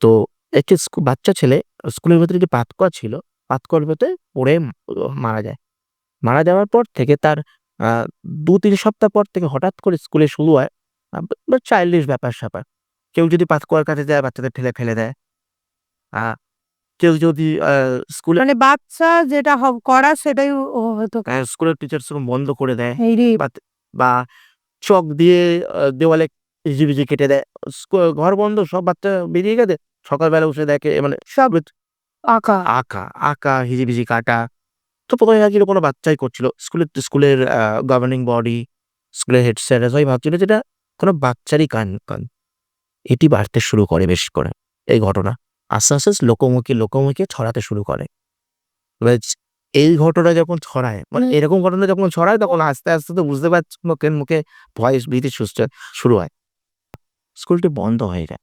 তো একটি বাচ্চা ছেলে স্কুলের ভেতরে যে পাতকুয়া ছিল, পাতকুয়ার ভেতরে পড়ে মারা যায়। মারা যাওয়ার পর থেকে তার আ ২-৩ সপ্তাহ পর থেকে হঠাৎ করে স্কুলে শুরু হয় চাইল্ডিশ ব্যাপার-স্যাপার। কেউ যদি পাতকুয়ার কাছে যায় বাচ্চাদের ঠেলে ফেলে দেয়। আ কেউ যদি স্কুলে মানে বাচ্চা যেটা করার সেটাই ও হয়তো স্কুলের টিচার্স রুম বন্ধ করে দেয়। এইরে বাত বা চক দিয়ে দেওয়ালে হিজিবিজি কেটে দেয়। ঘর বন্ধ সব বাচ্চা বেরিয়ে গেছে। সকালবেলা উঠে দেখে মানে সব আঁকা। আঁকা, হিজিবিজি কাটা। তো ১ম এ ভাবছিল কোনো বাচ্চাই করছিল। স্কুলের গভর্নিং বডি, স্কুলের হেড স্যাররা সবাই ভাবছিল যে এটা কোনো বাচ্চারই কান। এটি বাড়তে শুরু করে বেশি করে এই ঘটনা। আস্তে আস্তে লোকমুখে ছড়াতে শুরু করে। এবার এই ঘটনা যখন ছড়ায় মানে এরকম ঘটনা যখন ছড়ায় তখন আস্তে আস্তে তো বুঝতে পারছি লোকের মুখে ভয় ভীতি শুরু হয়। স্কুলটি বন্ধ হয়ে যায়।